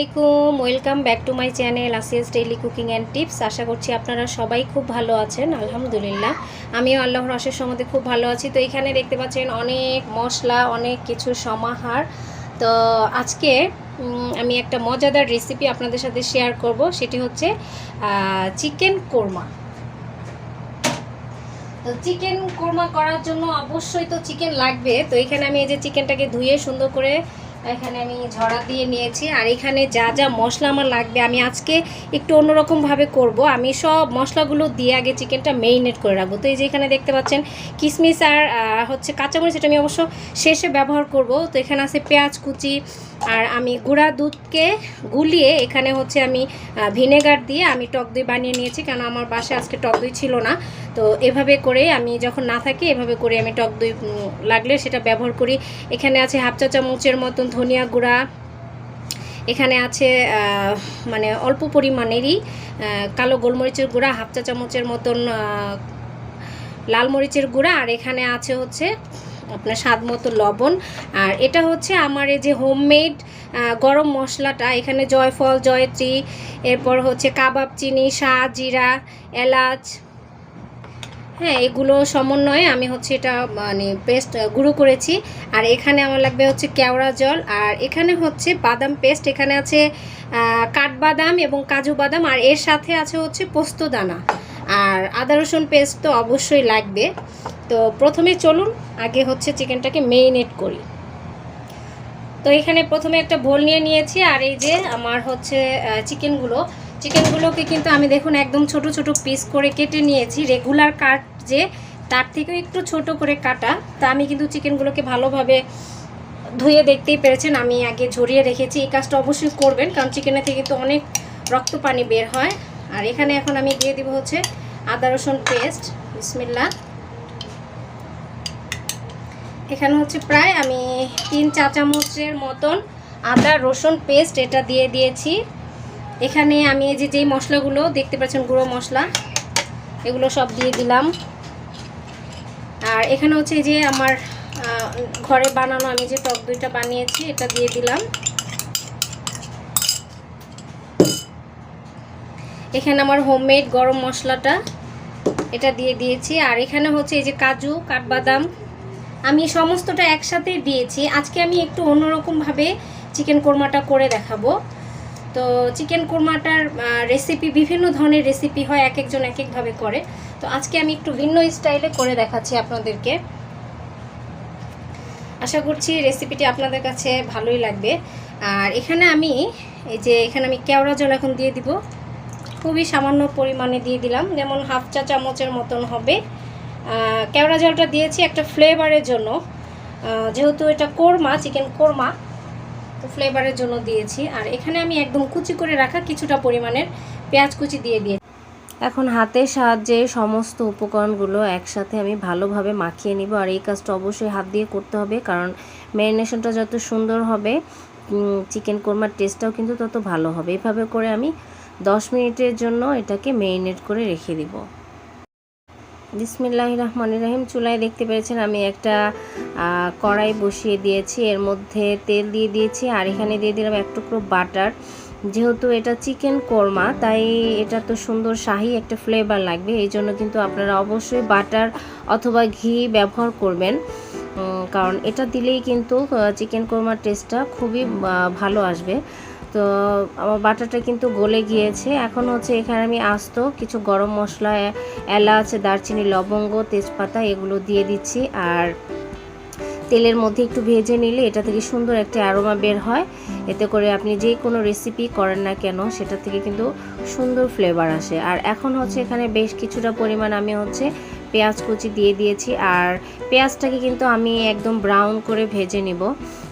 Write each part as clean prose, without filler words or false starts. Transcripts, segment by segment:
আলাইকুম, welcome back to my channel Asiya's daily cooking and tips. আশা করছি আপনারা সবাই খুব ভালো আছেন। আলহামদুলিল্লাহ আমিও আল্লাহর অশেষ রহমতে খুব ভালো আছি। তো এখানে দেখতে পাচ্ছেন অনেক মশলা, অনেক কিছু সমাহার। তো আজকে আমি একটা মজাদার রেসিপি আপনাদের সাথে শেয়ার করব, সেটি হচ্ছে চিকেন কোরমা। তো চিকেন কোরমা করার জন্য অবশ্যই তো চিকেন লাগবে। তো এখানে আমি এই যে চিকেনটাকে ধুয়ে সুন্দর করে এখানে আমি ঝরা দিয়ে নিয়েছি। আর এখানে যা যা মশলা আমার লাগবে আমি আজকে একটু অন্যরকমভাবে করব। আমি সব মশলাগুলো দিয়ে আগে চিকেনটা মেরিনেট করে রাখবো। তো এই যে এখানে দেখতে পাচ্ছেন কিশমিশ আর হচ্ছে কাঁচামরিচ, এটা আমি অবশ্য শেষে ব্যবহার করব। তো এখানে আছে পেঁয়াজ কুচি, আর আমি গুঁড়া দুধকে গুলিয়ে এখানে হচ্ছে আমি ভিনেগার দিয়ে আমি টক দই বানিয়ে নিয়েছি, কারণ আমার বাসায় আজকে টক দই ছিল না। তো এভাবে করে আমি যখন না থাকি এভাবে করে আমি টক দই লাগলে সেটা ব্যবহার করি। এখানে আছে হাফ চা চামচের মতন ধনিয়া গুঁড়া, এখানে আছে মানে অল্প পরিমাণেরই কালো গোলমরিচের গুঁড়া, হাফ চা চামচের মতন লাল মরিচের গুঁড়া, আর এখানে আছে হচ্ছে আপনার স্বাদ মতো লবণ। আর এটা হচ্ছে আমার এই যে হোমমেড গরম মশলাটা, এখানে জয়ফল, জয়ত্রী, এরপর হচ্ছে কাবাব চিনি, শাহ জিরা, এলাচ, হ্যাঁ এগুলো সমন্বয়ে আমি হচ্ছে এটা মানে পেস্ট গুঁড়ো করেছি। আর এখানে আমার লাগবে হচ্ছে কেওড়া জল, আর এখানে হচ্ছে বাদাম পেস্ট, এখানে আছে কাঠবাদাম এবং কাজু বাদাম, আর এর সাথে আছে হচ্ছে পোস্ত দানা, আর আদা রসুন পেস্ট তো অবশ্যই লাগবে। তো প্রথমে চলুন আগে হচ্ছে চিকেনটাকে মেরিনেট করি। তো এখানে প্রথমে একটা বোল নিয়ে নিয়েছি, আর এই যে আমার হচ্ছে চিকেনগুলোকে কিন্তু আমি দেখুন একদম ছোট ছোট পিস করে কেটে নিয়েছি। রেগুলার কাট যে তার থেকেও একটু ছোট করে কাটা। তা আমি কিন্তু চিকেনগুলোকে ভালোভাবে ধুয়ে দেখতেই পেরেছেন আমি আগে ঝরিয়ে রেখেছি। এই কাজটা অবশ্যই করবেন, কারণ চিকেনের থেকে কিন্তু অনেক রক্ত পানি বের হয়। আর এখানে এখন আমি দিয়ে দিব হচ্ছে আদা রসুন পেস্ট। বিসমিল্লাহ। এখানে হচ্ছে প্রায় আমি 3 চা চামচের মতন আদা রসুন পেস্ট এটা দিয়ে দিয়েছি। এখানে আমি এই যে যেই মশলাগুলো দেখতে পাচ্ছেন গুঁড়ো মশলা, এগুলো সব দিয়ে দিলাম। আর এখানে হচ্ছে এই যে আমার ঘরে বানানো আমি যে টক দইটা বানিয়েছি এটা দিয়ে দিলাম। এখানে আমার হোমমেড গরম মশলাটা এটা দিয়ে দিয়েছি। আর এখানে হচ্ছে এই যে কাজু, কাঠবাদাম আমি সমস্তটা একসাথে দিয়েছি। আজকে আমি একটু অন্যরকমভাবে চিকেন কোরমাটা করে দেখাবো। তো চিকেন কোরমাটার রেসিপি বিভিন্ন ধরনের রেসিপি হয়, এক একজন এক একভাবে করে। তো আজকে আমি একটু ভিন্ন স্টাইলে করে দেখাচ্ছি আপনাদেরকে। আশা করছি রেসিপিটি আপনাদের কাছে ভালোই লাগবে। আর এখানে আমি এই যে এখানে আমি কেওড়া জল এখন দিয়ে দিব, খুবই সামান্য পরিমাণে দিয়ে দিলাম, যেমন হাফ চা চামচের মতন হবে। কেওড়া জলটা দিয়েছি একটা ফ্লেভারের জন্য, যেহেতু এটা কোরমা, চিকেন কোরমা, তো ফ্লেভারের জন্য দিয়েছি। আর এখানে আমি একদম কুচি করে রাখা কিছুটা পরিমাণের পেঁয়াজ কুচি দিয়ে দিয়েছি। এখন হাতের সাহায্যে সমস্ত উপকরণগুলো একসাথে আমি ভালোভাবে মাখিয়ে নিব। আর এই কাজটা অবশ্যই হাত দিয়ে করতে হবে, কারণ ম্যারিনেশনটা যত সুন্দর হবে চিকেন কোরমার টেস্টটাও কিন্তু তত ভালো হবে। এভাবে করে আমি 10 মিনিটের জন্য এটাকে মেরিনেট করে রেখে দিব। বিসমিল্লাহির রহমানির রহিম। চুলায় দেখতে পেরেছেন আমি একটা কড়াই বসিয়ে দিয়েছি, এর মধ্যে তেল দিয়ে দিয়েছি, আর এখানে দিয়ে দিলাম এক টুকরো বাটার। যেহেতু এটা চিকেন কোরমা তাই এটা তো সুন্দর শাহি একটা ফ্লেভার লাগবে, এই জন্য কিন্তু আপনারা অবশ্যই বাটার অথবা ঘি ব্যবহার করবেন, কারণ এটা দিলেই কিন্তু চিকেন কোরমার টেস্টটা খুবই ভালো আসবে। তো আমার বাটারটা কিন্তু গলে গিয়েছে। এখন হচ্ছে এখানে আমি আস্ত কিছু গরম মশলা, এলাচ, দারচিনি, লবঙ্গ, তেজপাতা এগুলো দিয়ে দিচ্ছি। আর তেলের মধ্যে একটু ভেজে নিলে এটা থেকে সুন্দর একটা অ্যারোমা বের হয়। এতে করে আপনি যে কোনো রেসিপি করেন না কেন সেটা থেকে কিন্তু সুন্দর ফ্লেভার আসে। আর এখন হচ্ছে এখানে বেশ কিছুটা পরিমাণ আমি হচ্ছে পেঁয়াজ কুচি দিয়ে দিয়েছি। আর পেঁয়াজটাকে কিন্তু আমি একদম ব্রাউন করে ভেজে নিব,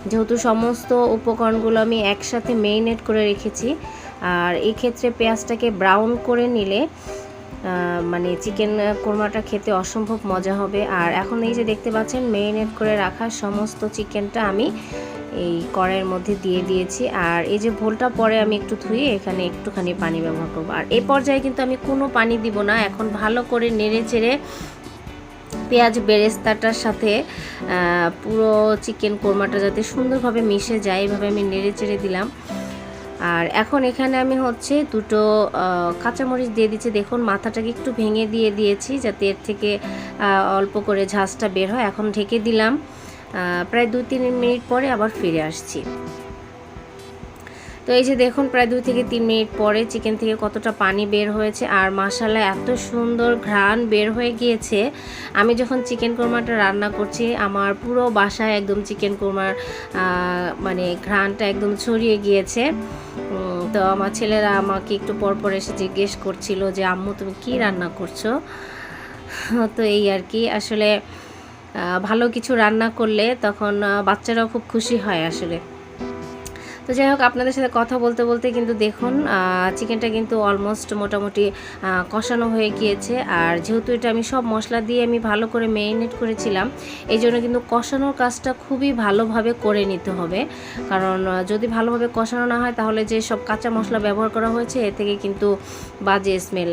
যেহেতু সমস্ত উপকরণগুলো আমি একসাথে মেরিনেট করে রেখেছি। আর এই ক্ষেত্রে পেঁয়াজটাকে ব্রাউন করে নিলে মানে চিকেন কোরমাটা খেতে অসম্ভব মজা হবে। আর এখন এই যে দেখতে পাচ্ছেন মেরিনেট করে রাখা সমস্ত চিকেনটা আমি এই কড়াইয়ের মধ্যে দিয়ে দিয়েছি। আর এই যে ভোলটা পরে আমি একটু ধুয়ে এখানে একটুখানি পানি ব্যবহার করব। আর এই পর্যায়ে কিন্তু আমি কোনো পানি দিব না। এখন ভালো করে নেড়ে চেড়ে পেঁয়াজ বেরেস্তাটার সাথে পুরো চিকেন কোরমাটা যাতে সুন্দরভাবে মিশে যায়, এভাবে আমি নেড়ে চেড়ে দিলাম। আর এখন এখানে আমি হচ্ছে দুটো কাঁচামরিচ দিয়ে দিচ্ছি। দেখুন মাথাটাকে একটু ভেঙে দিয়ে দিয়েছি যাতে এর থেকে অল্প করে ঝাঁজটা বের হয়। এখন ঢেকে দিলাম, প্রায় 2-3 মিনিট পরে আবার ফিরে আসছি। তো এই যে দেখুন প্রায় 2 থেকে 3 মিনিট পরে চিকেন থেকে কতটা পানি বের হয়েছে, আর মাশাআল্লাহ এত সুন্দর ঘ্রাণ বের হয়ে গিয়েছে। আমি যখন চিকেন কোরমাটা রান্না করছি আমার পুরো বাসায় একদম চিকেন কোরমার মানে ঘ্রাণটা একদম ছড়িয়ে গিয়েছে। তো আমার ছেলেরা আমাকে একটু পর এসে জিজ্ঞেস করছিল যে আম্মু তুমি কি রান্না করছো। তো এই আর কি, আসলে ভালো কিছু রান্না করলে তখন বাচ্চারাও খুব খুশি হয় আসলে। তো যাই হোক, আপনাদের সাথে কথা বলতে বলতে কিন্তু দেখুন চিকেনটা কিন্তু অলমোস্ট মোটামুটি কষানো হয়ে গিয়েছে। আর যেহেতু এটা আমি সব মশলা দিয়ে আমি ভালো করে ম্যারিনেট করেছিলাম, এই জন্য কিন্তু কষানোর কাজটা খুবই ভালোভাবে করে নিতে হবে। কারণ যদি ভালোভাবে কষানো না হয় তাহলে যে সব কাঁচা মশলা ব্যবহার করা হয়েছে এ থেকে কিন্তু বাজে স্মেল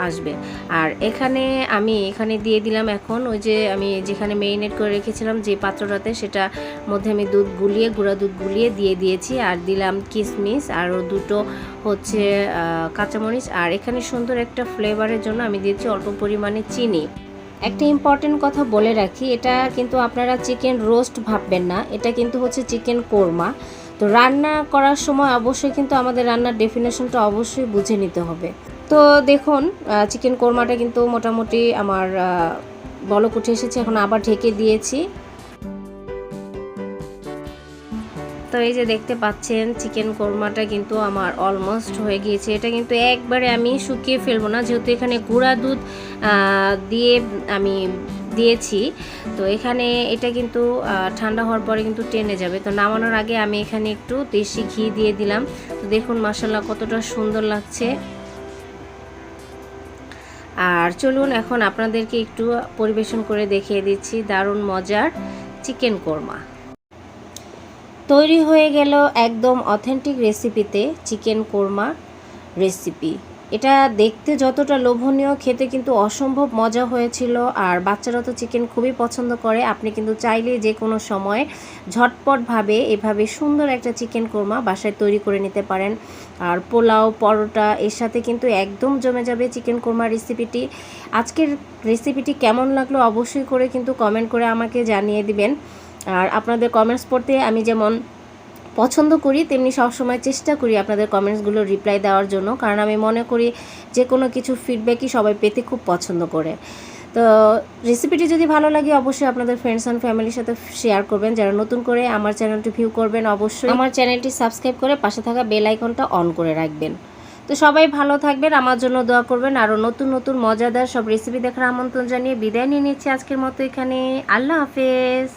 আসবে। আর এখানে দিয়ে দিলাম এখন ওই যে আমি যেখানে ম্যারিনেট করে রেখেছিলাম যে পাত্রটাতে, সেটার মধ্যে আমি গুঁড়া দুধ গুলিয়ে দিয়ে দিয়েছি। আর দিলাম কিশমিশ, আরও দুটো হচ্ছে কাঁচামরিচ। আর এখানে সুন্দর একটা ফ্লেভারের জন্য আমি দিয়েছি অল্প পরিমাণে চিনি। একটা ইম্পর্টেন্ট কথা বলে রাখি, এটা কিন্তু আপনারা চিকেন রোস্ট ভাববেন না, এটা কিন্তু হচ্ছে চিকেন কোরমা। তো রান্না করার সময় অবশ্যই কিন্তু আমাদের রান্নার ডেফিনেশনটা অবশ্যই বুঝে নিতে হবে। তো দেখুন চিকেন কোরমাটা কিন্তু মোটামুটি আমার বলক উঠে এসেছে, এখন আবার ঢেকে দিয়েছি। তো এই যে দেখতে পাচ্ছেন চিকেন কোরমাটা কিন্তু আমার অলমোস্ট হয়ে গিয়েছে। এটা কিন্তু একবারে আমি শুকিয়ে ফেলবো না, যেহেতু এখানে গুঁড়া দুধ দিয়ে আমি দিয়েছি। তো এখানে এটা কিন্তু ঠান্ডা হওয়ার পরে কিন্তু টেনে যাবে। তো নামানোর আগে আমি এখানে একটু দেশি ঘি দিয়ে দিলাম। তো দেখুন মাশাআল্লাহ কতটা সুন্দর লাগছে। আর চলুন এখন আপনাদেরকে একটু পরিবেশন করে দেখিয়ে দিচ্ছি দারুণ মজার চিকেন কোরমা। তৈরি হয়ে গেল একদম অথেন্টিক রেসিপিতে চিকেন কোরমা রেসিপি। এটা দেখতে যতটা লোভনীয়, খেতে কিন্তু অসম্ভব মজা হয়েছিল। আর বাচ্চারা তো চিকেন খুবই পছন্দ করে। আপনি কিন্তু চাইলে যে কোনো সময় ঝটপটভাবে এভাবে সুন্দর একটা চিকেন কোরমা বাসায় তৈরি করে নিতে পারেন। আর পোলাও, পরোটা এর সাথে কিন্তু একদম জমে যাবে চিকেন কোরমা রেসিপিটি। আজকের রেসিপিটি কেমন লাগলো অবশ্যই করে কিন্তু কমেন্ট করে আমাকে জানিয়ে দিবেন। আর আপনাদের কমেন্টস পড়তে আমি যেমন পছন্দ করি তেমনি সবসময় চেষ্টা করি আপনাদের কমেন্টসগুলো রিপ্লাই দেওয়ার জন্য, কারণ আমি মনে করি যে কোনো কিছু ফিডব্যাকই সবাই পেতে খুব পছন্দ করে। তো রেসিপিটি যদি ভালো লাগে অবশ্যই আপনাদের ফ্রেন্ডস অ্যান্ড ফ্যামিলির সাথে শেয়ার করবেন। যারা নতুন করে আমার চ্যানেলটি ভিউ করবেন অবশ্যই আমার চ্যানেলটি সাবস্ক্রাইব করে পাশে থাকা বেল আইকনটা অন করে রাখবেন। তো সবাই ভালো থাকবেন, আমার জন্য দোয়া করবেন। আরও নতুন মজাদার সব রেসিপি দেখার আমন্ত্রণ জানিয়ে বিদায় নিয়ে নিচ্ছি আজকের মতো এখানে। আল্লাহ হাফেজ।